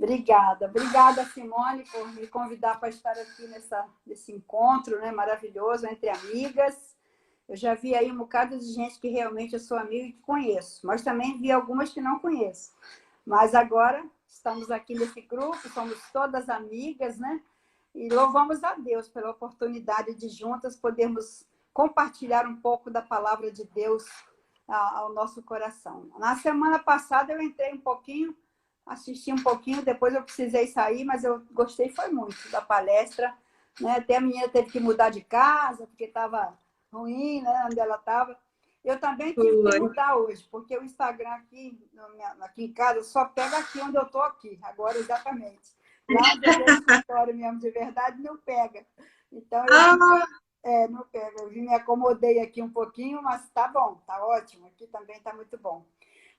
Obrigada, Simone, por me convidar para estar aqui nesse encontro, né, maravilhoso entre amigas. Eu já vi aí um bocado de gente que realmente eu sou amiga e que conheço, mas também vi algumas que não conheço. Mas agora estamos aqui nesse grupo, somos todas amigas, né? E louvamos a Deus pela oportunidade de juntas podermos compartilhar um pouco da palavra de Deus ao nosso coração. Na semana passada eu entrei um pouquinho, assisti um pouquinho, depois eu precisei sair, mas eu gostei, foi muito da palestra, né? Até a menina teve que mudar de casa, porque estava ruim, né? Onde ela estava. Eu também tive que mudar hoje, porque o Instagram aqui em casa só pega aqui onde eu estou aqui, agora exatamente. Lá onde eu escritório mesmo, de verdade, não pega. Então, não pega. Eu me acomodei aqui um pouquinho, mas tá bom, tá ótimo. Aqui também tá muito bom.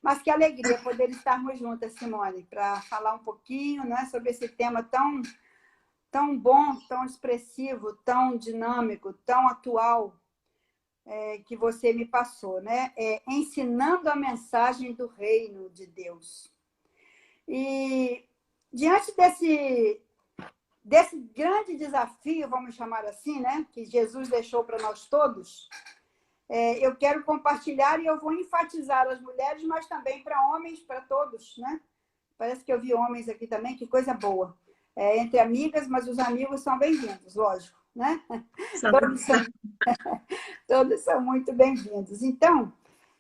Mas que alegria poder estarmos juntas, Simone, para falar um pouquinho, né, sobre esse tema tão bom, tão expressivo, tão dinâmico, tão atual, que você me passou, né? Ensinando a mensagem do reino de Deus. E diante desse grande desafio, vamos chamar assim, né, que Jesus deixou para nós todos, eu quero compartilhar e eu vou enfatizar as mulheres, mas também para homens, para todos, né? Parece que eu vi homens aqui também, que coisa boa. Entre amigas, mas os amigos são bem-vindos, lógico, né? Todos são muito bem-vindos. Então,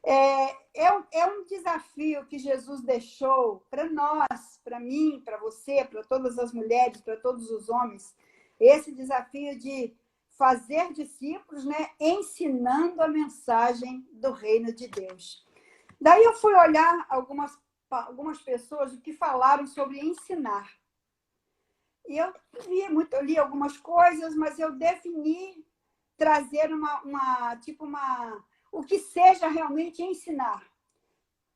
é um desafio que Jesus deixou para nós, para mim, para você, para todas as mulheres, para todos os homens, esse desafio de fazer discípulos, né, ensinando a mensagem do reino de Deus. Daí eu fui olhar algumas pessoas que falaram sobre ensinar. E eu li algumas coisas, mas eu defini trazer o que seja realmente ensinar.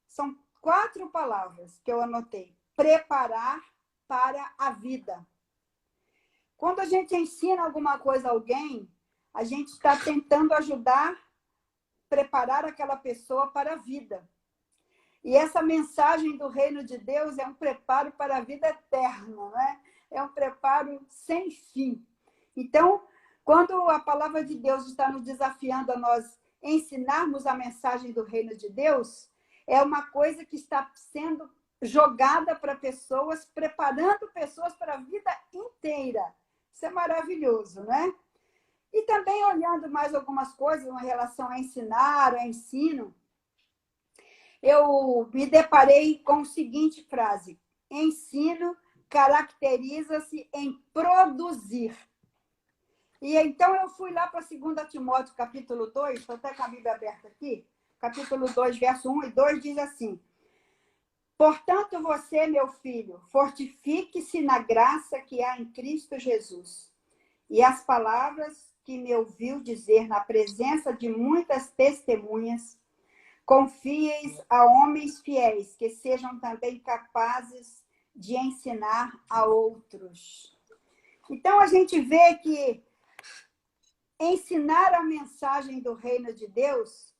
São 4 palavras que eu anotei. Preparar para a vida. Quando a gente ensina alguma coisa a alguém, a gente está tentando ajudar, preparar aquela pessoa para a vida. E essa mensagem do reino de Deus é um preparo para a vida eterna, né? É um preparo sem fim. Então, quando a palavra de Deus está nos desafiando a nós ensinarmos a mensagem do reino de Deus, é uma coisa que está sendo jogada para pessoas, preparando pessoas para a vida inteira. Isso é maravilhoso, né? E também olhando mais algumas coisas em relação a ensinar, a ensino, eu me deparei com a seguinte frase: ensino caracteriza-se em produzir. E então eu fui lá para 2 Timóteo, capítulo 2, estou até com a Bíblia aberta aqui, capítulo 2, verso 1 e 2, diz assim: portanto, você, meu filho, fortifique-se na graça que há em Cristo Jesus. E as palavras que me ouviu dizer na presença de muitas testemunhas, confieis a homens fiéis, que sejam também capazes de ensinar a outros. Então, a gente vê que ensinar a mensagem do reino de Deus,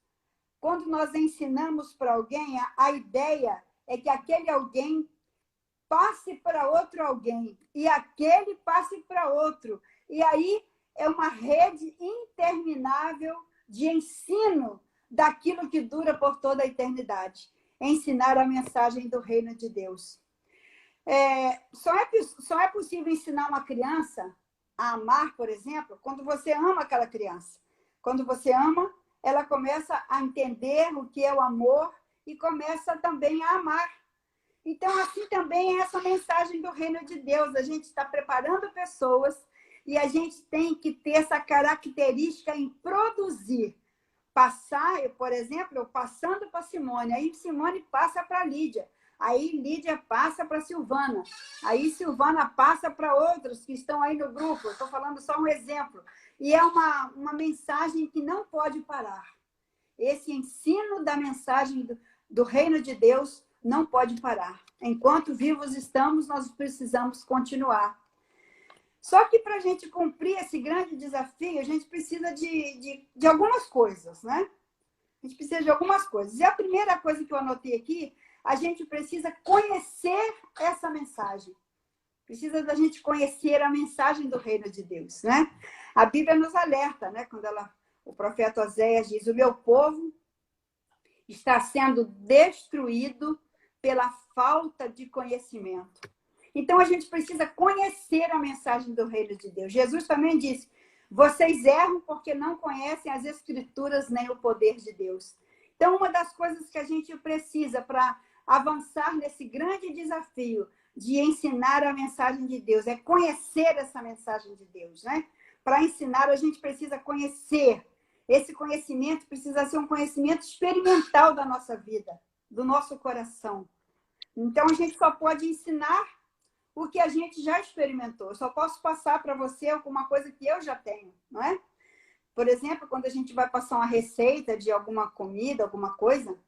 quando nós ensinamos para alguém, a ideia é que aquele alguém passe para outro alguém, e aquele passe para outro. E aí é uma rede interminável de ensino daquilo que dura por toda a eternidade. Ensinar a mensagem do reino de Deus. Só é possível ensinar uma criança a amar, por exemplo, quando você ama aquela criança. Quando você ama, ela começa a entender o que é o amor e começa também a amar. Então, assim também é essa mensagem do reino de Deus. A gente está preparando pessoas e a gente tem que ter essa característica em produzir. Por exemplo, eu passando para Simone, aí Simone passa para Lídia. Aí Lídia passa para Silvana. Aí Silvana passa para outros que estão aí no grupo. Estou falando só um exemplo. E é uma mensagem que não pode parar. Esse ensino da mensagem do reino de Deus não pode parar. Enquanto vivos estamos, nós precisamos continuar. Só que para a gente cumprir esse grande desafio, a gente precisa de algumas coisas, né? A gente precisa de algumas coisas. E a primeira coisa que eu anotei aqui, a gente precisa conhecer essa mensagem. Precisa da gente conhecer a mensagem do reino de Deus, né? A Bíblia nos alerta, né? Quando o profeta Oséias diz: o meu povo está sendo destruído pela falta de conhecimento. Então, a gente precisa conhecer a mensagem do reino de Deus. Jesus também disse: vocês erram porque não conhecem as Escrituras nem o poder de Deus. Então, uma das coisas que a gente precisa para avançar nesse grande desafio de ensinar a mensagem de Deus é conhecer essa mensagem de Deus, né? Para ensinar, a gente precisa conhecer. Esse conhecimento precisa ser um conhecimento experimental da nossa vida, do nosso coração. Então, a gente só pode ensinar o que a gente já experimentou. Eu só posso passar para você alguma coisa que eu já tenho, não é? Por exemplo, quando a gente vai passar uma receita de alguma comida, alguma coisa,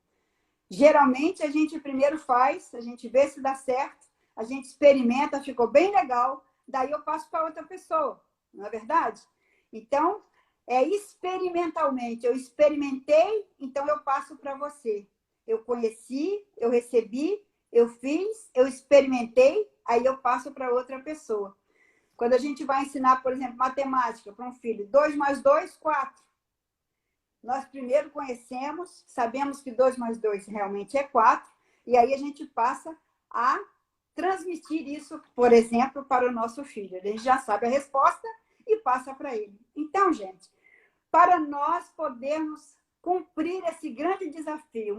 geralmente a gente primeiro faz, a gente vê se dá certo, a gente experimenta, ficou bem legal, daí eu passo para outra pessoa, não é verdade? Então, é experimentalmente. Eu experimentei, então eu passo para você. Eu conheci, eu recebi, eu fiz, eu experimentei, aí eu passo para outra pessoa. Quando a gente vai ensinar, por exemplo, matemática para um filho, 2 mais 2, 4. Nós primeiro conhecemos, sabemos que 2 mais 2 realmente é 4, e aí a gente passa a transmitir isso, por exemplo, para o nosso filho. Ele já sabe a resposta e passa para ele. Então, gente, para nós podermos cumprir esse grande desafio,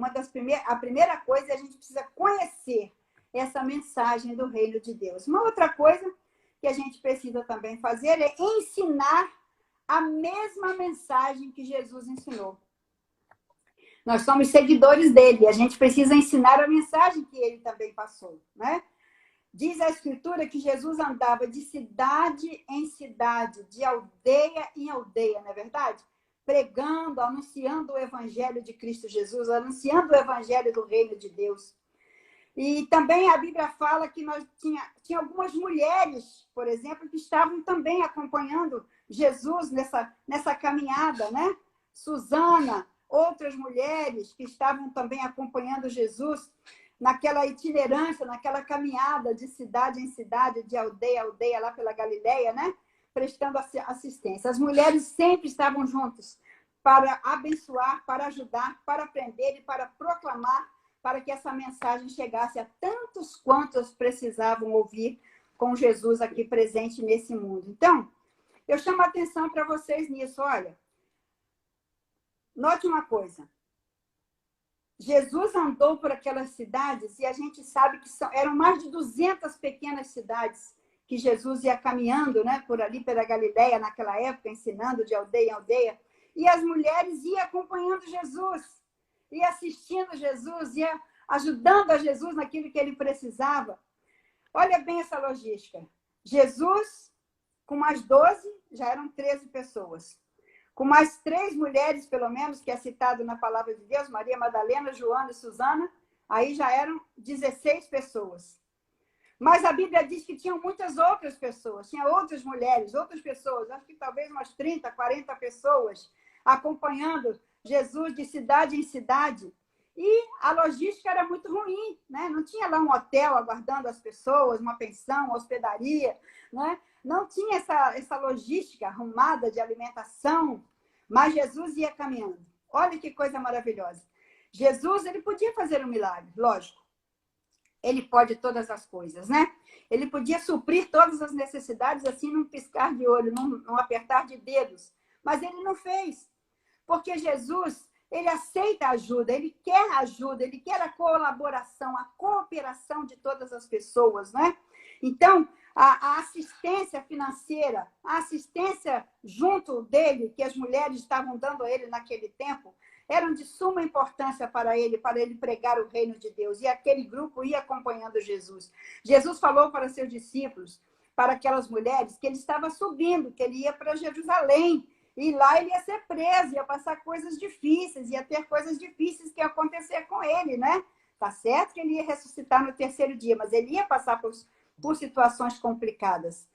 a primeira coisa é a gente precisa conhecer essa mensagem do reino de Deus. Uma outra coisa que a gente precisa também fazer é ensinar a mesma mensagem que Jesus ensinou. Nós somos seguidores dele, a gente precisa ensinar a mensagem que ele também passou, né? Diz a Escritura que Jesus andava de cidade em cidade, de aldeia em aldeia, não é verdade? Pregando, anunciando o Evangelho de Cristo Jesus, anunciando o Evangelho do Reino de Deus. E também a Bíblia fala que tinha algumas mulheres, por exemplo, que estavam também acompanhando Jesus nessa caminhada, né? Susana, outras mulheres que estavam também acompanhando Jesus naquela itinerância, naquela caminhada de cidade em cidade, de aldeia a aldeia, lá pela Galileia, né? Prestando assistência. As mulheres sempre estavam juntas para abençoar, para ajudar, para aprender e para proclamar, para que essa mensagem chegasse a tantos quantos precisavam ouvir com Jesus aqui presente nesse mundo. Então, eu chamo a atenção para vocês nisso. Olha, note uma coisa. Jesus andou por aquelas cidades e a gente sabe que eram mais de 200 pequenas cidades que Jesus ia caminhando, né, por ali, pela Galileia, naquela época, ensinando de aldeia em aldeia. E as mulheres iam acompanhando Jesus, ia assistindo Jesus, ia ajudando a Jesus naquilo que ele precisava. Olha bem essa logística. Jesus, com mais 12, já eram 13 pessoas. Com mais 3 mulheres, pelo menos, que é citado na palavra de Deus, Maria Madalena, Joana e Susana, aí já eram 16 pessoas. Mas a Bíblia diz que tinham muitas outras pessoas, tinha outras mulheres, outras pessoas, acho que talvez umas 30, 40 pessoas, acompanhando Jesus de cidade em cidade. E a logística era muito ruim, né? Não tinha lá um hotel aguardando as pessoas, uma pensão, uma hospedaria, né? Não tinha essa logística arrumada de alimentação, mas Jesus ia caminhando. Olha que coisa maravilhosa. Jesus, ele podia fazer um milagre, lógico. Ele pode todas as coisas, né? Ele podia suprir todas as necessidades assim num piscar de olho, num apertar de dedos. Mas ele não fez. Porque Jesus, ele aceita ajuda, ele quer a colaboração, a cooperação de todas as pessoas, né? Então, a assistência financeira, a assistência junto dele, que as mulheres estavam dando a ele naquele tempo, eram de suma importância para ele pregar o reino de Deus. E aquele grupo ia acompanhando Jesus. Jesus falou para seus discípulos, para aquelas mulheres, que ele estava subindo, que ele ia para Jerusalém. E lá ele ia ser preso, ia passar coisas difíceis, ia ter coisas difíceis que ia acontecer com ele, né? Tá certo que ele ia ressuscitar no 3º dia, mas ele ia passar por situações complicadas.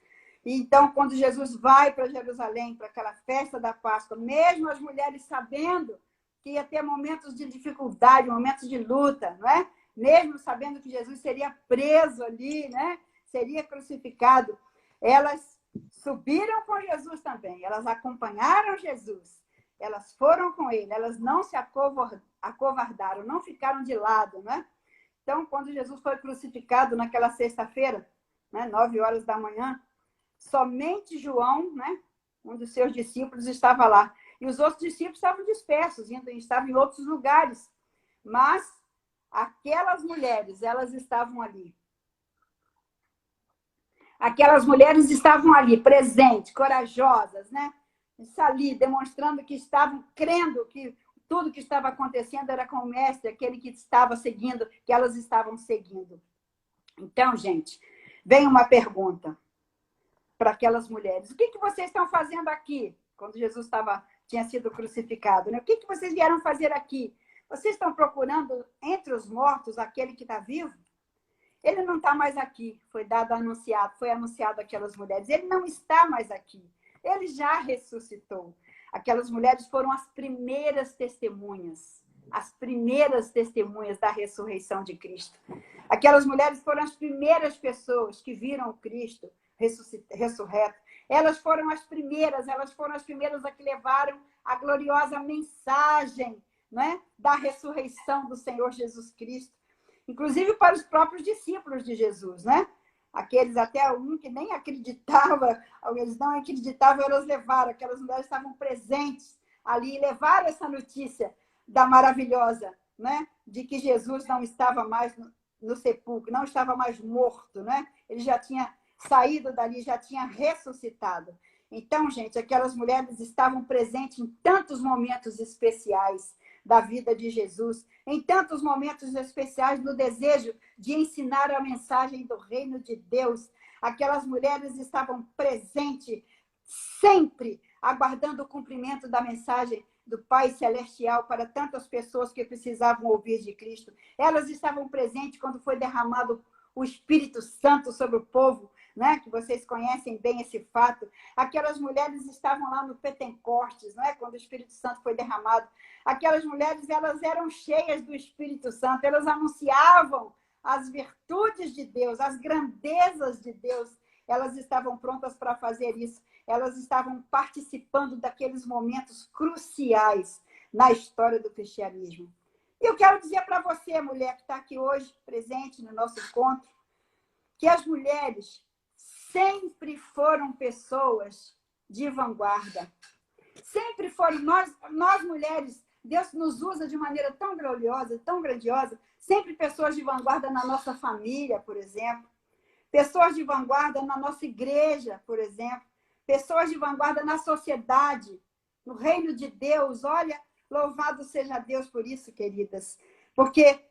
Então, quando Jesus vai para Jerusalém, para aquela festa da Páscoa, mesmo as mulheres sabendo que ia ter momentos de dificuldade, momentos de luta, não é? mesmo sabendo que Jesus seria preso ali, né? Seria crucificado, elas subiram com Jesus também, elas acompanharam Jesus, elas foram com ele, elas não se acovardaram, não ficaram de lado, né? Então, quando Jesus foi crucificado naquela sexta-feira, né, 9 horas da manhã, somente João, né, um dos seus discípulos, estava lá. E os outros discípulos estavam dispersos, estavam em outros lugares. Mas aquelas mulheres, elas estavam ali. Aquelas mulheres estavam ali, presentes, corajosas, né? Ali, demonstrando que estavam crendo que tudo que estava acontecendo era com o mestre, aquele que estava seguindo, que elas estavam seguindo. Então, gente, vem uma pergunta para aquelas mulheres. O que vocês estão fazendo aqui? Quando Jesus tinha sido crucificado, né? O que vocês vieram fazer aqui? Vocês estão procurando entre os mortos aquele que está vivo? Ele não está mais aqui, foi anunciado àquelas mulheres. Ele não está mais aqui. Ele já ressuscitou. Aquelas mulheres foram as primeiras testemunhas da ressurreição de Cristo. Aquelas mulheres foram as primeiras pessoas que viram o Cristo ressurreto. Elas foram as primeiras a que levaram a gloriosa mensagem, né, da ressurreição do Senhor Jesus Cristo. Inclusive para os próprios discípulos de Jesus, né? Aqueles até um que nem acreditava, eles não acreditavam, elas levaram, aquelas mulheres estavam presentes ali e levaram essa notícia da maravilhosa, né? De que Jesus não estava mais no sepulcro, não estava mais morto, né? Ele já tinha saído dali, já tinha ressuscitado. Então, gente, aquelas mulheres estavam presentes em tantos momentos especiais da vida de Jesus, em tantos momentos especiais no desejo de ensinar a mensagem do reino de Deus. Aquelas mulheres estavam presentes sempre, aguardando o cumprimento da mensagem do Pai Celestial para tantas pessoas que precisavam ouvir de Cristo. Elas estavam presentes quando foi derramado o Espírito Santo sobre o povo, né? Que vocês conhecem bem esse fato. Aquelas mulheres estavam lá no Pentecostes, né? Quando o Espírito Santo foi derramado. Aquelas mulheres, elas eram cheias do Espírito Santo, elas anunciavam as virtudes de Deus, as grandezas de Deus. Elas estavam prontas para fazer isso. Elas estavam participando daqueles momentos cruciais na história do cristianismo. E eu quero dizer para você, mulher que está aqui hoje, presente no nosso encontro, que as mulheres sempre foram pessoas de vanguarda. Sempre foram. Nós mulheres, Deus nos usa de maneira tão gloriosa, tão grandiosa, sempre pessoas de vanguarda na nossa família, por exemplo. Pessoas de vanguarda na nossa igreja, por exemplo. Pessoas de vanguarda na sociedade, no reino de Deus. Olha, louvado seja Deus por isso, queridas. Porque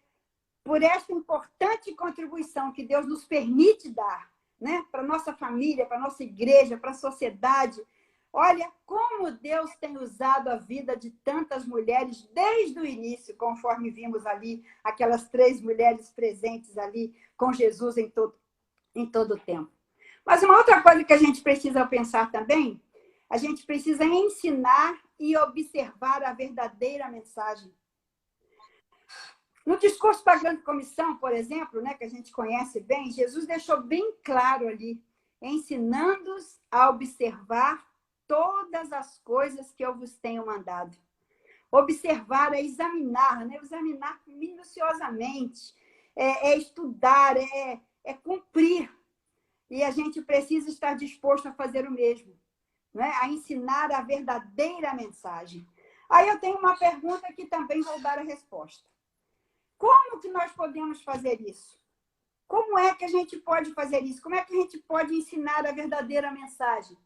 por esta importante contribuição que Deus nos permite dar, né, para a nossa família, para a nossa igreja, para a sociedade. Olha como Deus tem usado a vida de tantas mulheres desde o início, conforme vimos ali, aquelas 3 mulheres presentes ali com Jesus em todo o tempo. Mas uma outra coisa que a gente precisa pensar também, a gente precisa ensinar e observar a verdadeira mensagem. No discurso da Grande Comissão, por exemplo, né, que a gente conhece bem, Jesus deixou bem claro ali, ensinando-os a observar todas as coisas que eu vos tenho mandado. Observar é examinar, né? Examinar minuciosamente, estudar, é cumprir. E a gente precisa estar disposto a fazer o mesmo, né? A ensinar a verdadeira mensagem. Aí eu tenho uma pergunta que também vou dar a resposta. Como que nós podemos fazer isso? Como é que a gente pode fazer isso? Como é que a gente pode ensinar a verdadeira mensagem?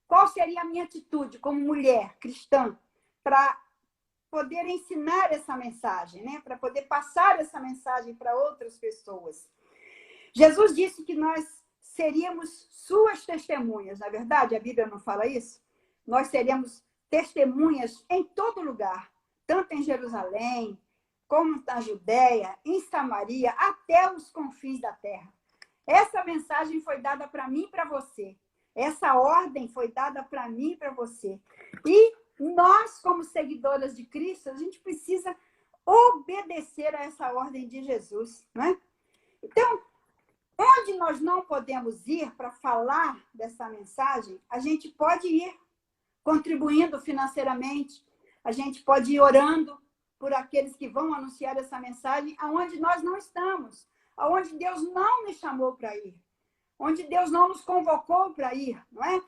Qual seria a minha atitude como mulher cristã para poder ensinar essa mensagem, né? Para poder passar essa mensagem para outras pessoas? Jesus disse que nós seríamos suas testemunhas, na verdade, a Bíblia não fala isso? Nós seríamos testemunhas em todo lugar, tanto em Jerusalém, como na Judéia, em Samaria, até os confins da terra. Essa mensagem foi dada para mim e para você. Essa ordem foi dada para mim e para você. E nós, como seguidoras de Cristo, a gente precisa obedecer a essa ordem de Jesus, não é? Então, onde nós não podemos ir para falar dessa mensagem, a gente pode ir contribuindo financeiramente, a gente pode ir orando por aqueles que vão anunciar essa mensagem aonde nós não estamos, aonde Deus não nos chamou para ir, onde Deus não nos convocou para ir, não é?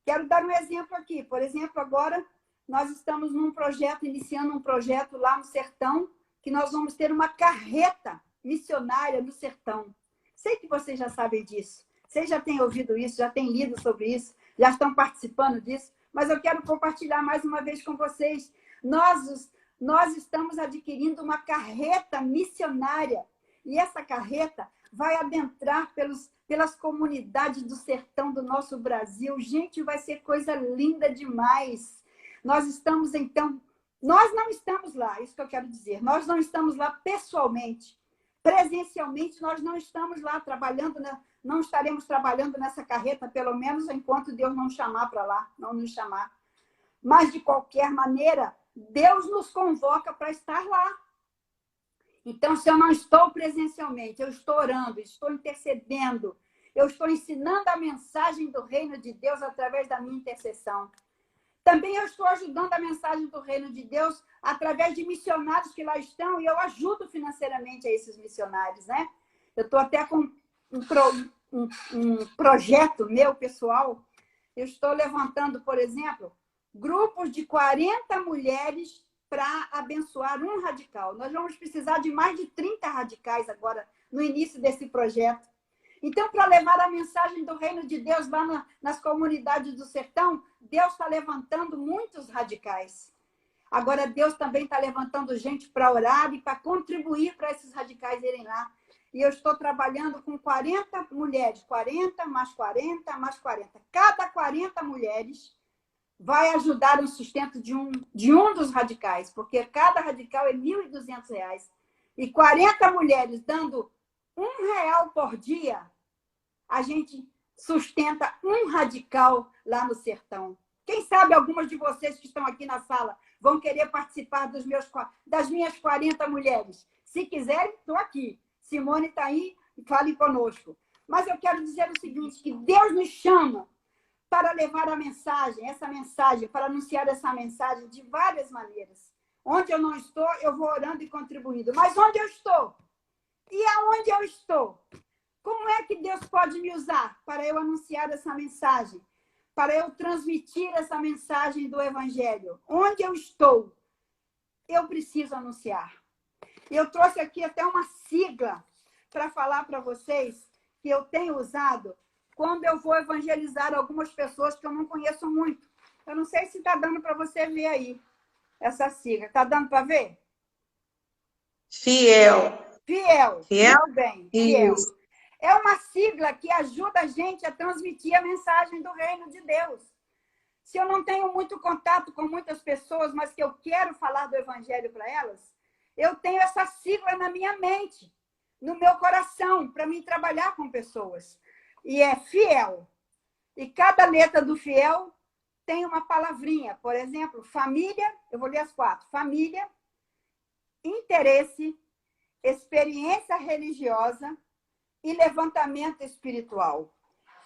Quero dar um exemplo aqui. Por exemplo, agora nós estamos iniciando um projeto lá no sertão, que nós vamos ter uma carreta missionária no sertão. Sei que vocês já sabem disso. Vocês já têm ouvido isso, já têm lido sobre isso, já estão participando disso, mas eu quero compartilhar mais uma vez com vocês. Nós estamos adquirindo uma carreta missionária, e essa carreta vai adentrar pelas comunidades do sertão do nosso Brasil. Gente, vai ser coisa linda demais. Nós não estamos lá, isso que eu quero dizer. Nós não estamos lá pessoalmente. Presencialmente, nós não estamos lá trabalhando, não estaremos trabalhando nessa carreta, pelo menos enquanto Deus não chamar para lá, não nos chamar. Mas, de qualquer maneira, Deus nos convoca para estar lá. Então, se eu não estou presencialmente, eu estou orando, estou intercedendo, eu estou ensinando a mensagem do reino de Deus através da minha intercessão. Também eu estou ajudando a mensagem do reino de Deus através de missionários que lá estão, e eu ajudo financeiramente a esses missionários, né? Eu estou até com um projeto meu, pessoal. Eu estou levantando, por exemplo, grupos de 40 mulheres para abençoar um radical. Nós vamos precisar de mais de 30 radicais agora, no início desse projeto. Então, para levar a mensagem do reino de Deus lá nas comunidades do sertão, Deus está levantando muitos radicais. Agora, Deus também está levantando gente para orar e para contribuir para esses radicais irem lá. E eu estou trabalhando com 40 mulheres, 40 mais 40 mais 40. Cada 40 mulheres vai ajudar no sustento de um dos radicais, porque cada radical é R$ 1.200. E 40 mulheres dando R$ 1 por dia, a gente sustenta um radical lá no sertão. Quem sabe algumas de vocês que estão aqui na sala vão querer participar das minhas 40 mulheres. Se quiserem, estou aqui. Simone está aí, fale conosco. Mas eu quero dizer o seguinte, que Deus nos chama para levar a mensagem, para anunciar essa mensagem de várias maneiras. Onde eu não estou, eu vou orando e contribuindo. Mas onde eu estou? E aonde eu estou? Como é que Deus pode me usar para eu anunciar essa mensagem? Para eu transmitir essa mensagem do Evangelho? Onde eu estou? Eu preciso anunciar. Eu trouxe aqui até uma sigla para falar para vocês que eu tenho usado quando eu vou evangelizar algumas pessoas que eu não conheço muito. Eu não sei se está dando para você ver aí essa sigla. Está dando para ver? Fiel. Fiel. Fiel? Muito bem. Fiel. Isso. É uma sigla que ajuda a gente a transmitir a mensagem do reino de Deus. Se eu não tenho muito contato com muitas pessoas, mas que eu quero falar do evangelho para elas, eu tenho essa sigla na minha mente, no meu coração, para mim trabalhar com pessoas. E é fiel. E cada letra do fiel tem uma palavrinha. Por exemplo, família, eu vou ler as 4. Família, interesse, experiência religiosa e levantamento espiritual.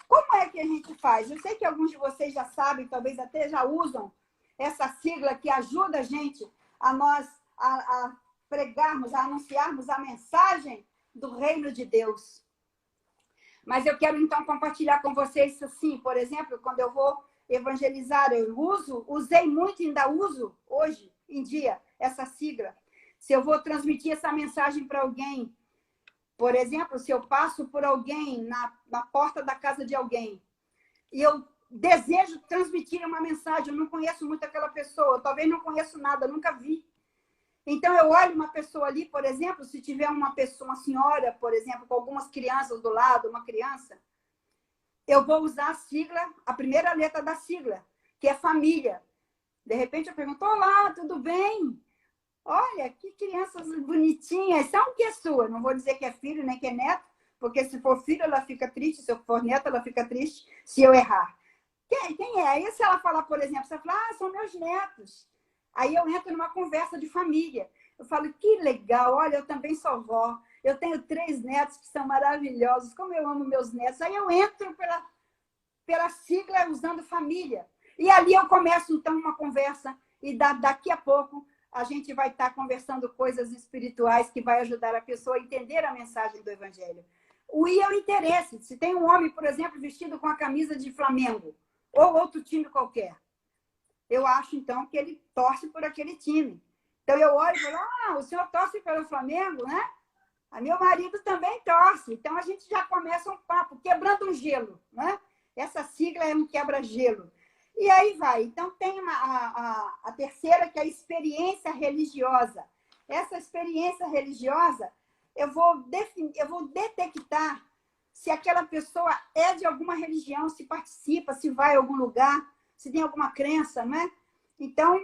Como é que a gente faz? Eu sei que alguns de vocês já sabem, talvez até já usam essa sigla que ajuda a gente a pregarmos, a anunciarmos a mensagem do reino de Deus. Mas eu quero, então, compartilhar com vocês, assim, por exemplo, quando eu vou evangelizar, usei muito e ainda uso hoje em dia essa sigla. Se eu vou transmitir essa mensagem para alguém, por exemplo, se eu passo por alguém na porta da casa de alguém e eu desejo transmitir uma mensagem, eu não conheço muito aquela pessoa, eu talvez não conheço nada, nunca vi. Então, eu olho uma pessoa ali, por exemplo, se tiver uma senhora, por exemplo, com algumas crianças do lado, uma criança, eu vou usar a sigla, a primeira letra da sigla, que é família. De repente, eu pergunto, olá, tudo bem? Olha, que crianças bonitinhas. São o que é sua? Não vou dizer que é filho, nem que é neto, porque se for filho, ela fica triste. Se eu for neto, ela fica triste se eu errar. Quem é? Aí se ela falar, por exemplo, você fala, são meus netos. Aí eu entro numa conversa de família. Eu falo, que legal, olha, eu também sou vó. Eu tenho 3 netos que são maravilhosos, como eu amo meus netos. Aí eu entro pela sigla usando família. E ali eu começo, então, uma conversa e daqui a pouco a gente vai estar conversando coisas espirituais que vai ajudar a pessoa a entender a mensagem do Evangelho. O I é o interesse. Se tem um homem, por exemplo, vestido com a camisa de Flamengo ou outro time qualquer, eu acho, então, que ele torce por aquele time. Então, eu olho e falo, o senhor torce pelo Flamengo, né? Meu marido também torce. Então, a gente já começa um papo, quebrando um gelo, né? Essa sigla é um quebra-gelo. E aí vai. Então, tem a terceira, que é a experiência religiosa. Essa experiência religiosa, eu vou detectar se aquela pessoa é de alguma religião, se participa, se vai a algum lugar, se tem alguma crença, né? Então,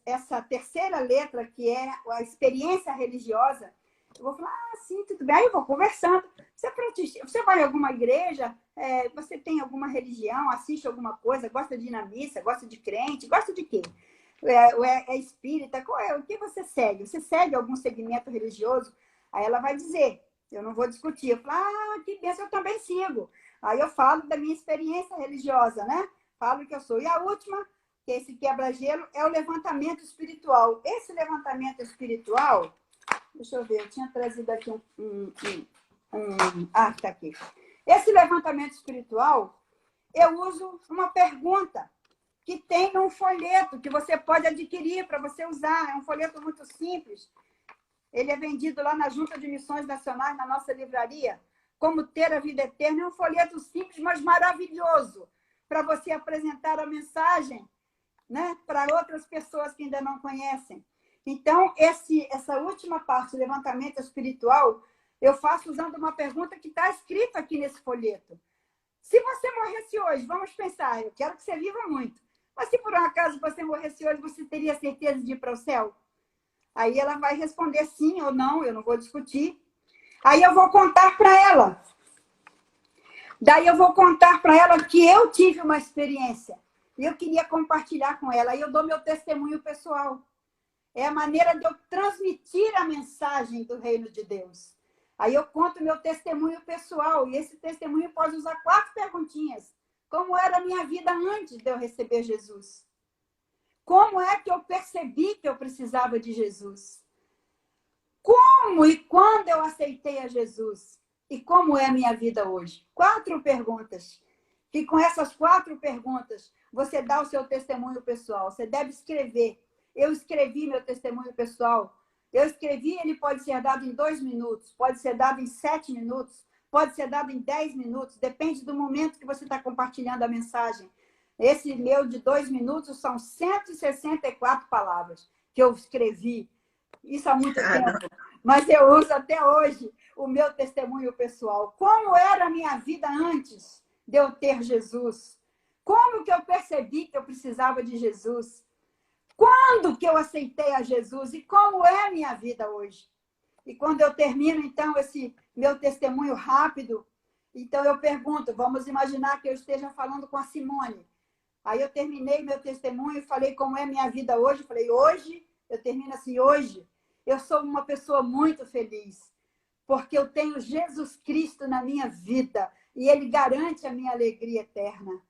essa terceira letra, que é a experiência religiosa, eu vou falar, sim, tudo bem. Aí eu vou conversando. Você vai a alguma igreja? Você tem alguma religião? Assiste alguma coisa? Gosta de ir na missa? Gosta de crente? Gosta de quê? É espírita? O que você segue? Você segue algum segmento religioso? Aí ela vai dizer, eu não vou discutir. Eu falo, que bênção, eu também sigo. Aí eu falo da minha experiência religiosa, né? Falo que eu sou. E a última, que esse quebra-gelo, é o levantamento espiritual. Esse levantamento espiritual, deixa eu ver, eu tinha trazido aqui tá aqui. Esse levantamento espiritual, eu uso uma pergunta que tem num folheto que você pode adquirir para você usar. É um folheto muito simples. Ele é vendido lá na Junta de Missões Nacionais, na nossa livraria. Como ter a vida eterna. É um folheto simples, mas maravilhoso, para você apresentar a mensagem, né, para outras pessoas que ainda não conhecem. Então, essa última parte, levantamento espiritual, eu faço usando uma pergunta que está escrita aqui nesse folheto. Se você morresse hoje, vamos pensar, eu quero que você viva muito, mas se por um acaso você morresse hoje, você teria certeza de ir para o céu? Aí ela vai responder sim ou não, eu não vou discutir. Aí eu vou contar para ela. Daí eu vou contar para ela que eu tive uma experiência e eu queria compartilhar com ela. Aí eu dou meu testemunho pessoal. É a maneira de eu transmitir a mensagem do reino de Deus. Aí eu conto meu testemunho pessoal. E esse testemunho pode usar 4 perguntinhas. Como era a minha vida antes de eu receber Jesus? Como é que eu percebi que eu precisava de Jesus? Como e quando eu aceitei a Jesus? E como é a minha vida hoje? 4 perguntas. E com essas 4 perguntas, você dá o seu testemunho pessoal. Você deve escrever. Eu escrevi meu testemunho pessoal. Eu escrevi, ele pode ser dado em 2 minutos, pode ser dado em 7 minutos, pode ser dado em 10 minutos, depende do momento que você está compartilhando a mensagem. Esse meu de 2 minutos são 164 palavras que eu escrevi. Isso há muito tempo. Mas eu uso até hoje o meu testemunho pessoal. Como era a minha vida antes de eu ter Jesus? Como que eu percebi que eu precisava de Jesus? Quando que eu aceitei a Jesus? E como é a minha vida hoje? E quando eu termino, então, esse meu testemunho rápido, então eu pergunto, vamos imaginar que eu esteja falando com a Simone. Aí eu terminei meu testemunho e falei como é a minha vida hoje. Falei, hoje, eu termino assim, hoje, eu sou uma pessoa muito feliz, porque eu tenho Jesus Cristo na minha vida e Ele garante a minha alegria eterna.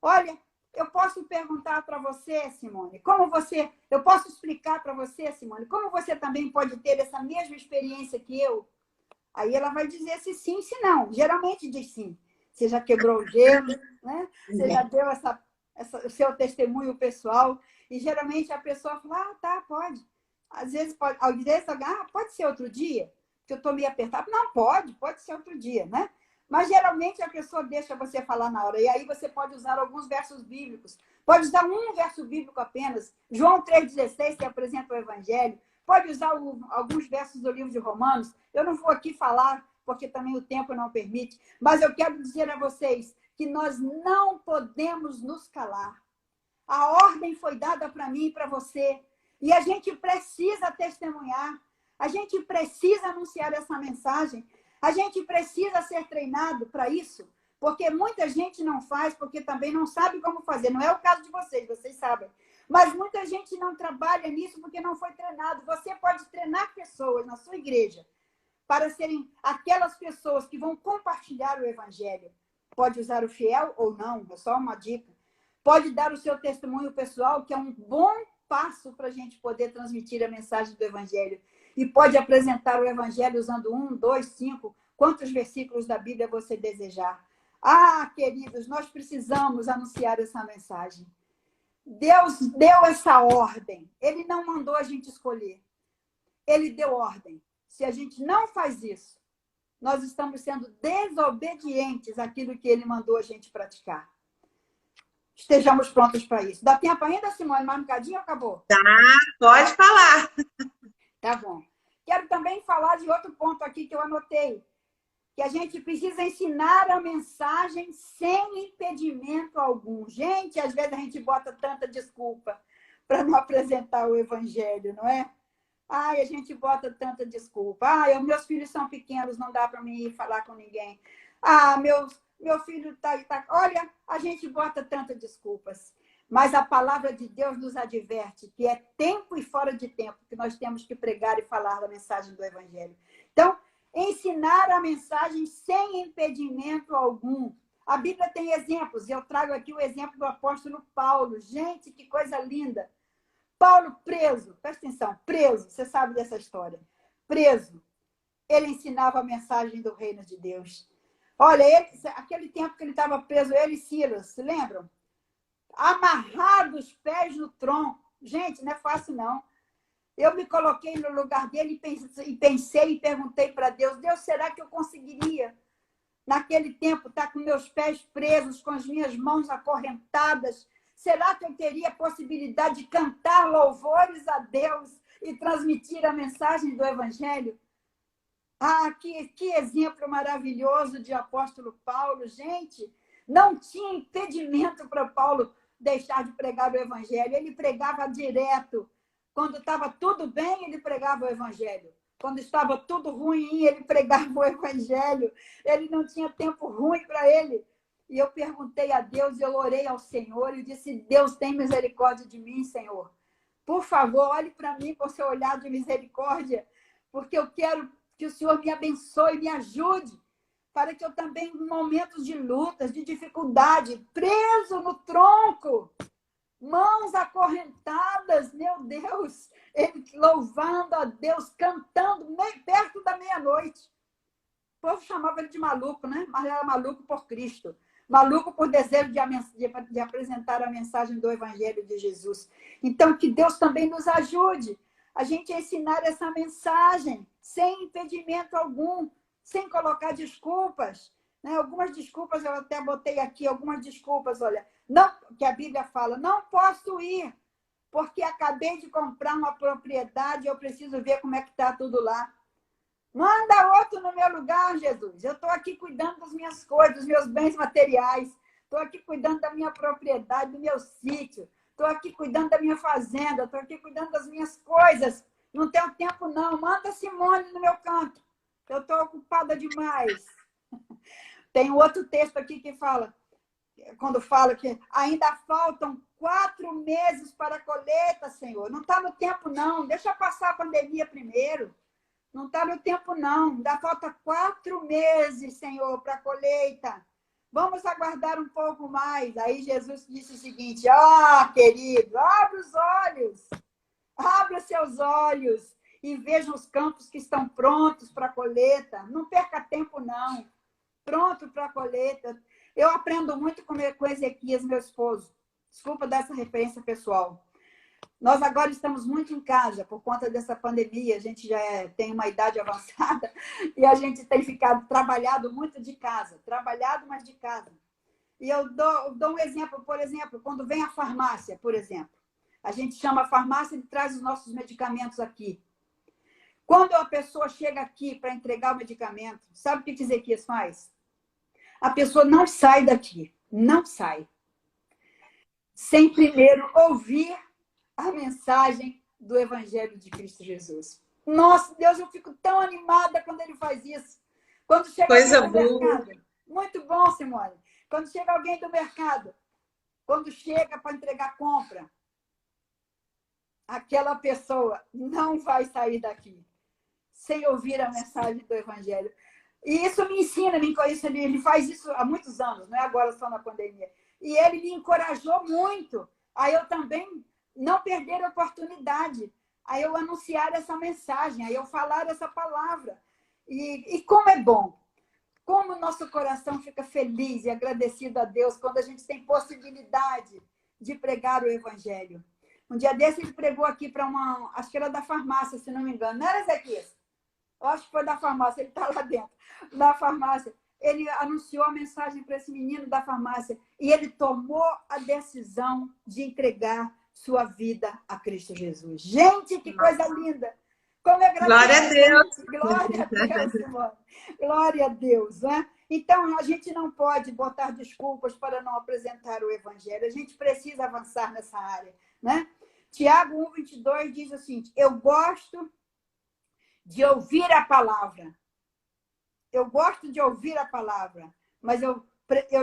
Olha, eu posso perguntar para você, Simone, eu posso explicar para você, Simone, como você também pode ter essa mesma experiência que eu? Aí ela vai dizer se sim, se não. Geralmente diz sim. Você já quebrou o gelo, né? Você já deu o seu testemunho pessoal. E geralmente a pessoa fala, tá, pode. Às vezes pode ser outro dia, que eu estou meio apertado. Não, pode ser outro dia, né? Mas geralmente a pessoa deixa você falar na hora. E aí você pode usar alguns versos bíblicos. Pode usar um verso bíblico apenas. João 3,16, que apresenta o Evangelho. Pode usar alguns versos do livro de Romanos. Eu não vou aqui falar, porque também o tempo não permite. Mas eu quero dizer a vocês que nós não podemos nos calar. A ordem foi dada para mim e para você. E a gente precisa testemunhar. A gente precisa anunciar essa mensagem. A gente precisa ser treinado para isso. Porque muita gente não faz, porque também não sabe como fazer. Não é o caso de vocês, vocês sabem. Mas muita gente não trabalha nisso porque não foi treinado. Você pode treinar pessoas na sua igreja para serem aquelas pessoas que vão compartilhar o evangelho. Pode usar o fiel ou não, é só uma dica. Pode dar o seu testemunho pessoal, que é um bom passo para a gente poder transmitir a mensagem do evangelho. E pode apresentar o evangelho usando 1, 2, 5, quantos versículos da Bíblia você desejar. Ah, queridos, nós precisamos anunciar essa mensagem. Deus deu essa ordem. Ele não mandou a gente escolher. Ele deu ordem. Se a gente não faz isso, nós estamos sendo desobedientes àquilo que ele mandou a gente praticar. Estejamos prontos para isso. Dá tempo ainda, Simone? Mais um bocadinho ou acabou? Tá, pode falar. Tá bom. Quero também falar de outro ponto aqui que eu anotei. Que a gente precisa ensinar a mensagem sem impedimento algum. Gente, às vezes a gente bota tanta desculpa para não apresentar o evangelho, não é? Ai, a gente bota tanta desculpa. Ai, meus filhos são pequenos, não dá para mim ir falar com ninguém. Ah, meu filho tá... Olha, a gente bota tantas desculpas. Mas a palavra de Deus nos adverte que é tempo e fora de tempo que nós temos que pregar e falar da mensagem do evangelho. Então, ensinar a mensagem sem impedimento algum. A Bíblia tem exemplos. Eu trago aqui o exemplo do apóstolo Paulo. Gente, que coisa linda. Paulo preso, presta atenção, preso, você sabe dessa história. Preso. Ele ensinava a mensagem do reino de Deus. Olha, aquele tempo que ele estava preso, ele e Silas, se lembram? Amarrados os pés no tronco. Gente, não é fácil, não. Eu me coloquei no lugar dele e pensei e perguntei para Deus, Deus, será que eu conseguiria, naquele tempo, estar com meus pés presos, com as minhas mãos acorrentadas? Será que eu teria a possibilidade de cantar louvores a Deus e transmitir a mensagem do evangelho? Ah, que exemplo maravilhoso de apóstolo Paulo. Gente, não tinha impedimento para Paulo deixar de pregar o evangelho. Ele pregava direto. Quando estava tudo bem, ele pregava o evangelho. Quando estava tudo ruim, ele pregava o evangelho. Ele não tinha tempo ruim para ele. E eu perguntei a Deus, eu orei ao Senhor e disse, Deus, tem misericórdia de mim, Senhor. Por favor, olhe para mim com seu olhar de misericórdia, porque eu quero que o Senhor me abençoe, me ajude, para que eu também, em momentos de lutas, de dificuldade, preso no tronco, mãos acorrentadas, meu Deus, ele louvando a Deus, cantando perto da meia-noite. O povo chamava ele de maluco, né? Mas era maluco por Cristo. Maluco por desejo de apresentar a mensagem do Evangelho de Jesus. Então, que Deus também nos ajude a gente a ensinar essa mensagem sem impedimento algum, sem colocar desculpas. Né? Algumas desculpas, eu até botei aqui, algumas desculpas, olha, não, que a Bíblia fala, não posso ir, porque acabei de comprar uma propriedade, eu preciso ver como é que está tudo lá. Manda outro no meu lugar, Jesus. Eu estou aqui cuidando das minhas coisas, dos meus bens materiais. Estou aqui cuidando da minha propriedade, do meu sítio. Estou aqui cuidando da minha fazenda. Estou aqui cuidando das minhas coisas. Não tenho tempo, não. Manda Simone no meu canto. Eu estou ocupada demais. Tem outro texto aqui que fala, quando fala que ainda faltam 4 meses para a colheita, Senhor. Não está no tempo, não. Deixa passar a pandemia primeiro. Não está no tempo, não. Ainda falta 4 meses, Senhor, para a colheita. Vamos aguardar um pouco mais. Aí Jesus disse o seguinte, querido, abre os olhos. Abra seus olhos e veja os campos que estão prontos para a colheita. Não perca tempo, não. Pronto para a colheita. Eu aprendo muito com Ezequias, meu esposo. Desculpa dar essa referência pessoal. Nós agora estamos muito em casa por conta dessa pandemia. A gente já tem uma idade avançada e a gente tem trabalhado muito de casa. Trabalhado, mas de casa. E eu dou um exemplo, por exemplo, quando vem a farmácia, por exemplo. A gente chama a farmácia e traz os nossos medicamentos aqui. Quando a pessoa chega aqui para entregar o medicamento, sabe o que Ezequias faz? A pessoa não sai daqui, não sai, sem primeiro ouvir a mensagem do Evangelho de Cristo Jesus. Nossa, Deus, eu fico tão animada quando ele faz isso. Quando chega Coisa alguém do boa. mercado. Muito bom, Simone. Quando chega alguém do mercado, quando chega para entregar compra, aquela pessoa não vai sair daqui sem ouvir a mensagem do Evangelho. E isso me ensina, ele faz isso há muitos anos, não é agora só na pandemia. E ele me encorajou muito a eu também não perder a oportunidade, a eu anunciar essa mensagem, a eu falar essa palavra. E como é bom, como o nosso coração fica feliz e agradecido a Deus quando a gente tem possibilidade de pregar o Evangelho. Um dia desse ele pregou aqui para acho que era da farmácia, se não me engano. Não era, Zequias? Eu acho que foi da farmácia, ele está lá dentro, da farmácia. Ele anunciou a mensagem para esse menino da farmácia e ele tomou a decisão de entregar sua vida a Cristo Jesus. Gente, que coisa linda! Como é Glória a Deus! Glória a Deus, Simone! Glória a Deus, né? Então, a gente não pode botar desculpas para não apresentar o Evangelho. A gente precisa avançar nessa área, né? Tiago 1:22 diz assim: eu gosto de ouvir a palavra. Eu gosto de ouvir a palavra, mas eu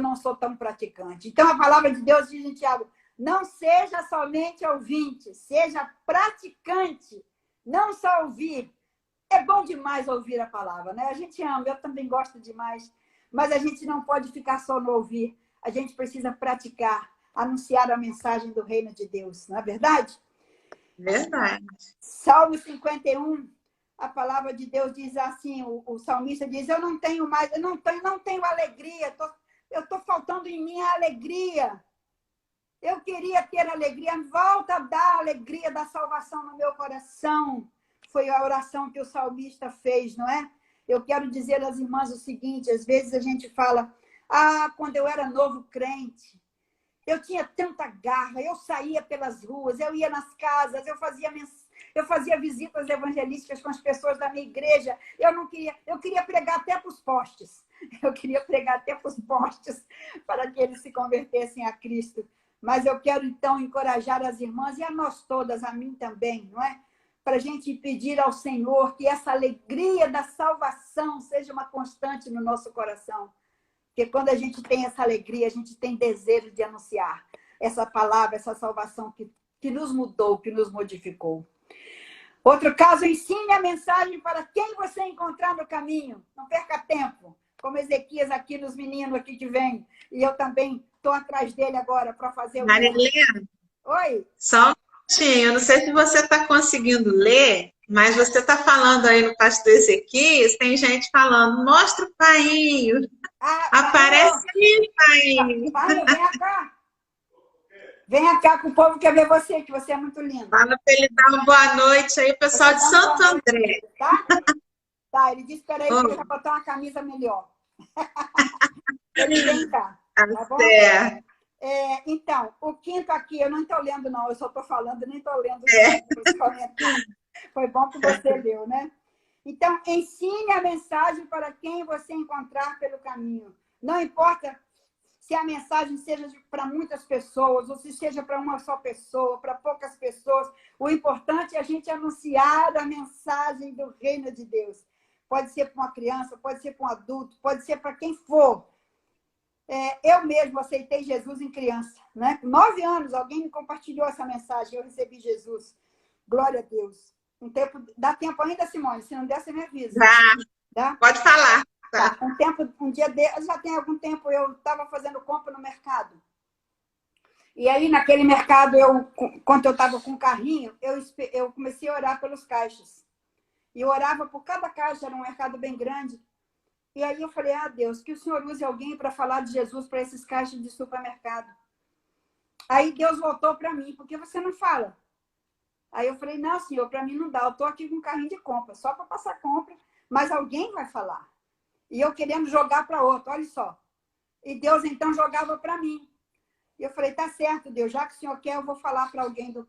não sou tão praticante. Então, a palavra de Deus diz em Tiago: não seja somente ouvinte, seja praticante. Não só ouvir. É bom demais ouvir a palavra, né? A gente ama, eu também gosto demais. Mas a gente não pode ficar só no ouvir. A gente precisa praticar, anunciar a mensagem do reino de Deus, não é verdade? Verdade. Salmo 51, a palavra de Deus diz assim, o salmista diz: eu não tenho mais, eu não tenho alegria, eu estou faltando em mim a alegria. Eu queria ter alegria, volta a dar a alegria da salvação no meu coração. Foi a oração que o salmista fez, não é? Eu quero dizer às irmãs o seguinte: às vezes a gente fala, quando eu era novo crente, eu tinha tanta garra, eu saía pelas ruas, eu ia nas casas, eu fazia visitas evangelísticas com as pessoas da minha igreja. Eu queria pregar até para os postes. Eu queria pregar até para os postes para que eles se convertessem a Cristo. Mas eu quero, então, encorajar as irmãs e a nós todas, a mim também, não é? Para a gente pedir ao Senhor que essa alegria da salvação seja uma constante no nosso coração. Porque quando a gente tem essa alegria, a gente tem desejo de anunciar essa palavra, essa salvação que nos mudou, que nos modificou. Outro caso: ensine a mensagem para quem você encontrar no caminho. Não perca tempo. Como Ezequias aqui, nos meninos aqui que vêm. E eu também estou atrás dele agora para fazer o... Marilena, Oi? só um minutinho. Eu não sei se você está conseguindo ler, mas você está falando aí no pastor Ezequias, tem gente falando: mostra o painho. Aparece aí, painho. Painho, vem cá. Vem cá que o povo quer ver você, que você é muito linda. Fala para ele dar uma boa noite aí, o pessoal de Santo André. Tá? Tá, ele disse: espera aí, que eu vou botar uma camisa melhor. Ele vem cá, tá bom? Então, o quinto aqui, eu não estou lendo, não. Eu só estou falando, nem estou lendo. Foi bom que você leu, né? Então, ensine a mensagem para quem você encontrar pelo caminho. Não importa se a mensagem seja para muitas pessoas, ou se seja para uma só pessoa, para poucas pessoas. O importante é a gente anunciar a mensagem do reino de Deus. Pode ser para uma criança, pode ser para um adulto, pode ser para quem for. Eu mesmo aceitei Jesus em criança, né? Com 9 anos, alguém me compartilhou essa mensagem, eu recebi Jesus. Glória a Deus. Dá tempo ainda, Simone? Se não der, você me avisa. Dá. Pode falar. Tá. Um dia já tem algum tempo, eu estava fazendo compra no mercado. E aí, naquele mercado, quando eu estava com o carrinho, eu comecei a orar pelos caixas. E eu orava por cada caixa, era um mercado bem grande. E aí eu falei: Deus, que o Senhor use alguém para falar de Jesus para esses caixas de supermercado. Aí Deus voltou para mim: por que você não fala? Aí eu falei: não, Senhor, para mim não dá. Eu estou aqui com um carrinho de compra, só para passar compra, mas alguém vai falar. E eu querendo jogar para outro, olha só. E Deus então jogava para mim. E eu falei: tá certo, Deus, já que o Senhor quer, eu vou falar para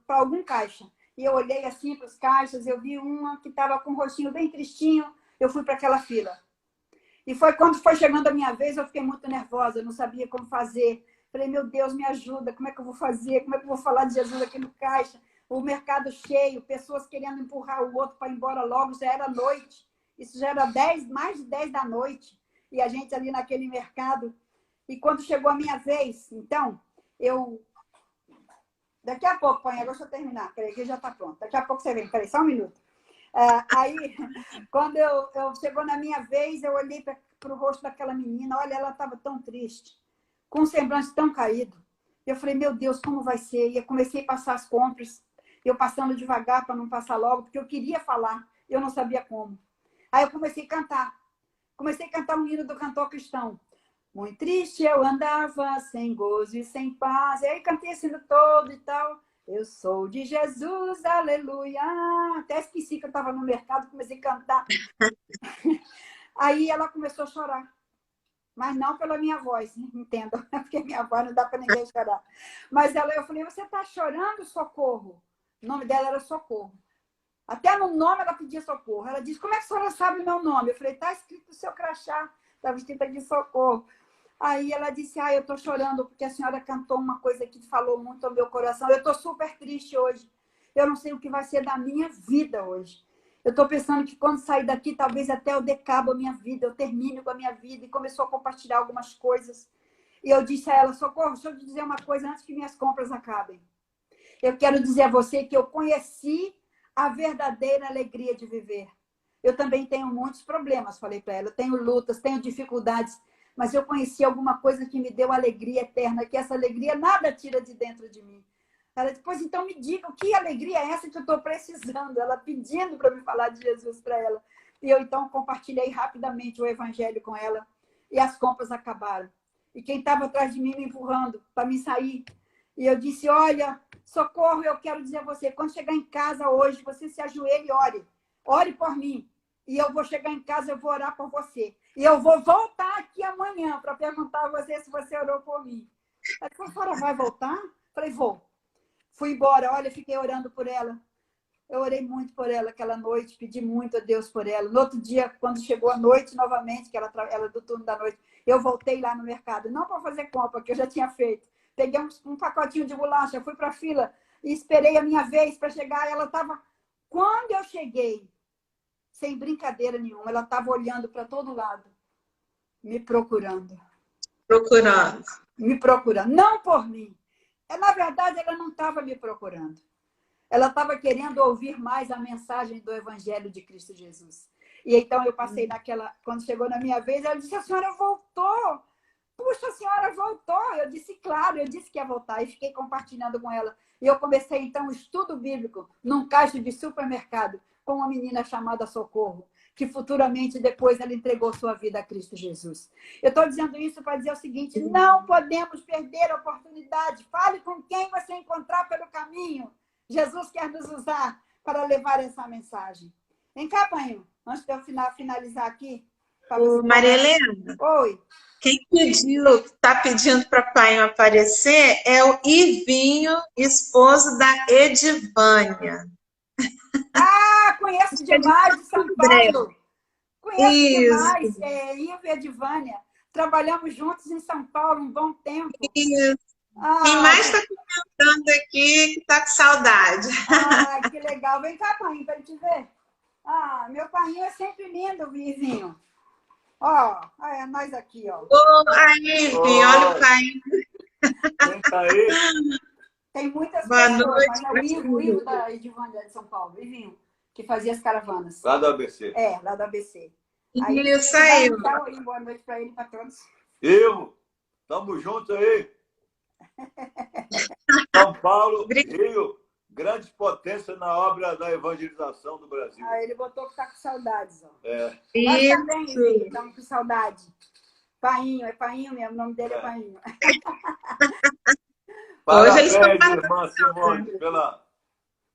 algum caixa. E eu olhei assim para os caixas, eu vi uma que estava com um rostinho bem tristinho, eu fui para aquela fila. E foi quando foi chegando a minha vez, eu fiquei muito nervosa, eu não sabia como fazer. Falei: meu Deus, me ajuda, como é que eu vou fazer? Como é que eu vou falar de Jesus aqui no caixa? O mercado cheio, pessoas querendo empurrar o outro para ir embora logo, já era noite. Isso já era mais de 10 da noite. E a gente ali naquele mercado. E quando chegou a minha vez, então, eu Daqui a pouco, põe, agora deixa eu terminar. Peraí, que já está pronto. Daqui a pouco você vem. Peraí, só um minuto. Aí, quando eu chegou na minha vez, eu olhei para o rosto daquela menina. Olha, ela estava tão triste, com um semblante tão caído. Eu falei, meu Deus, como vai ser? E eu comecei a passar as compras. Eu passando devagar para não passar logo, porque eu queria falar. Eu não sabia como. Aí eu comecei a cantar. Comecei a cantar um hino do cantor cristão. Muito triste eu andava, sem gozo e sem paz. E aí cantei esse hino todo e tal. Eu sou de Jesus, aleluia. Até esqueci que eu estava no mercado, comecei a cantar. Aí ela começou a chorar. Mas não pela minha voz, entendam. Porque minha voz não dá para ninguém chorar. Mas eu falei, você está chorando, Socorro? O nome dela era Socorro. Até no nome ela pedia socorro. Ela disse, como é que a senhora sabe o meu nome? Eu falei, está escrito no seu crachá. Estava escrito aqui Socorro. Aí ela disse, eu estou chorando porque a senhora cantou uma coisa que falou muito ao meu coração. Eu estou super triste hoje. Eu não sei o que vai ser da minha vida hoje. Eu estou pensando que quando sair daqui, talvez até eu dê cabo a minha vida, eu termine com a minha vida. E começou a compartilhar algumas coisas. E eu disse a ela, Socorro, deixa eu te dizer uma coisa antes que minhas compras acabem. Eu quero dizer a você que eu conheci a verdadeira alegria de viver. Eu também tenho muitos problemas, falei para ela. Eu tenho lutas, tenho dificuldades, mas eu conheci alguma coisa que me deu alegria eterna, que essa alegria nada tira de dentro de mim. Ela disse, pois então me diga, que alegria é essa que eu estou precisando? Ela pedindo para me falar de Jesus para ela. E eu então compartilhei rapidamente o evangelho com ela e as compras acabaram. E quem estava atrás de mim me empurrando para me sair. E eu disse, olha, Socorro, eu quero dizer a você, quando chegar em casa hoje, você se ajoelhe e ore. Ore por mim. E eu vou chegar em casa, eu vou orar por você. E eu vou voltar aqui amanhã para perguntar a você se você orou por mim. Ela falou, a senhora vai voltar? Falei, vou. Fui embora, olha, fiquei orando por ela. Eu orei muito por ela aquela noite, pedi muito a Deus por ela. No outro dia, quando chegou a noite novamente, que ela do turno da noite, eu voltei lá no mercado. Não para fazer compra, que eu já tinha feito. Peguei um pacotinho de bolacha, fui para a fila e esperei a minha vez para chegar. Ela estava... Quando eu cheguei, sem brincadeira nenhuma, ela estava olhando para todo lado, me procurando. Procurando. Me procurando. Não por mim. Na verdade, ela não estava me procurando. Ela estava querendo ouvir mais a mensagem do Evangelho de Cristo Jesus. E então eu passei naquela... Quando chegou na minha vez, ela disse, a senhora voltou. Puxa, a senhora voltou. Eu disse, claro, eu disse que ia voltar. E fiquei compartilhando com ela. E eu comecei, então, um estudo bíblico num caixa de supermercado com uma menina chamada Socorro, que futuramente, depois, ela entregou sua vida a Cristo Jesus. Eu estou dizendo isso para dizer o seguinte, não podemos perder a oportunidade. Fale com quem você encontrar pelo caminho. Jesus quer nos usar para levar essa mensagem. Vem cá, Panho, antes de eu finalizar aqui. Maria Helena. Oi. Quem está pedindo para o pai aparecer é o Ivinho, esposo da Edivânia. Conheço demais de São Paulo. Conheço demais, Ivo e Edivânia. Trabalhamos juntos em São Paulo um bom tempo. Isso. Quem mais está comentando aqui que está com saudade. Que legal. Vem cá, Painho, para te ver. Meu Painho é sempre lindo, Vizinho. É nós aqui, ó. Aí, olha o Painho. Quem tá aí? Tem muitas pessoas, mas é o Ivo da Edivânia de São Paulo, o Ivinho, que fazia as caravanas. Lá do ABC. Lá do ABC. Isso aí. Boa noite para ele e para todos. Ivo, tamo junto aí. São Paulo, Rio, grande potência na obra da evangelização do Brasil. Ele botou que tá com saudades. Ó. Isso. Nós também, Ivinho, estamos com saudade. Painho, é Painho mesmo, o nome dele é Painho. Parabéns, irmã Simone,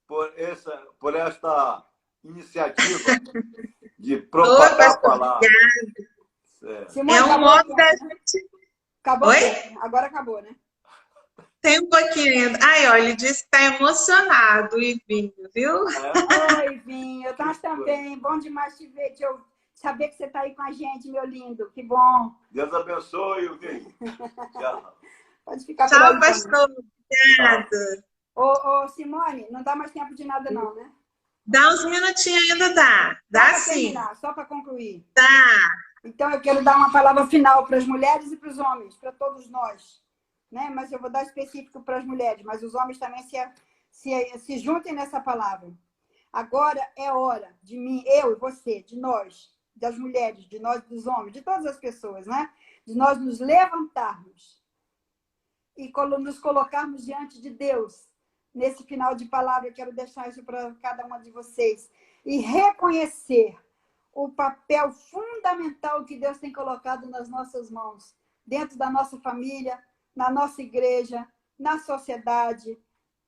por esta iniciativa de propagar a palavra. Simone, é um modo da gente... Acabou? Oi? Agora acabou, né? Tem um pouquinho ainda. Olha, ele disse que está emocionado, o Ivinho, viu? Oi, Ivinho, nós também. Bom demais te ver, saber que você está aí com a gente, meu lindo. Que bom. Deus abençoe, Ivinho. Tchau. Pode ficar por aí. Tchau, pastor. Obrigada. Ô, Simone, não dá mais tempo de nada não, né? Dá uns minutinhos ainda, dá. Dá sim. Só para concluir. Tá. Então, eu quero dar uma palavra final para as mulheres e para os homens, para todos nós. né? Mas eu vou dar específico para as mulheres, mas os homens também se juntem nessa palavra. Agora é hora de mim, eu e você, de nós, das mulheres, de nós, dos homens, de todas as pessoas, né? De nós nos levantarmos e nos colocarmos diante de Deus. Nesse final de palavra, eu quero deixar isso para cada uma de vocês. E reconhecer o papel fundamental que Deus tem colocado nas nossas mãos, dentro da nossa família, na nossa igreja, na sociedade,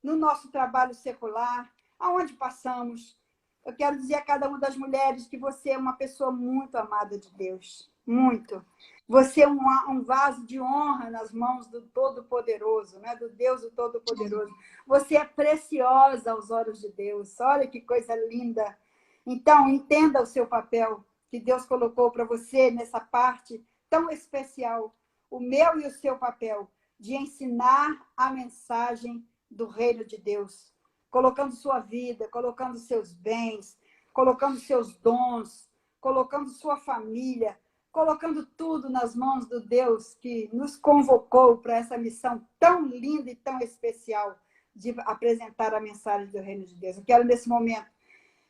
no nosso trabalho secular, aonde passamos. Eu quero dizer a cada uma das mulheres que você é uma pessoa muito amada de Deus. Muito. Você é um vaso de honra nas mãos do Todo-Poderoso, né? Do Deus do Todo-Poderoso. Você é preciosa aos olhos de Deus. Olha que coisa linda. Então, entenda o seu papel que Deus colocou para você nessa parte tão especial. O meu e o seu papel de ensinar a mensagem do reino de Deus, colocando sua vida, colocando seus bens, colocando seus dons, colocando sua família, colocando tudo nas mãos do Deus que nos convocou para essa missão tão linda e tão especial de apresentar a mensagem do reino de Deus. Eu quero, nesse momento,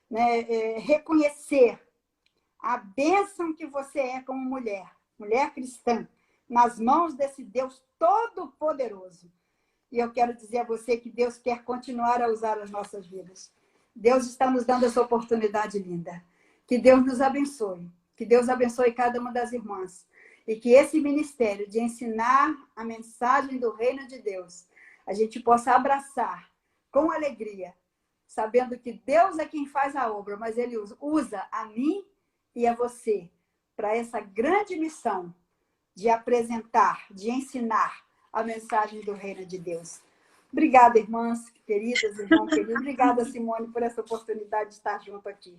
né, reconhecer a bênção que você é como mulher, mulher cristã, nas mãos desse Deus todo-poderoso. E eu quero dizer a você que Deus quer continuar a usar as nossas vidas. Deus está nos dando essa oportunidade linda. Que Deus nos abençoe. Que Deus abençoe cada uma das irmãs. E que esse ministério de ensinar a mensagem do reino de Deus, a gente possa abraçar com alegria, sabendo que Deus é quem faz a obra, mas Ele usa a mim e a você para essa grande missão de apresentar, de ensinar a mensagem do reino de Deus. Obrigada, irmãs queridas, irmãos queridos. Obrigada, Simone, por essa oportunidade de estar junto aqui.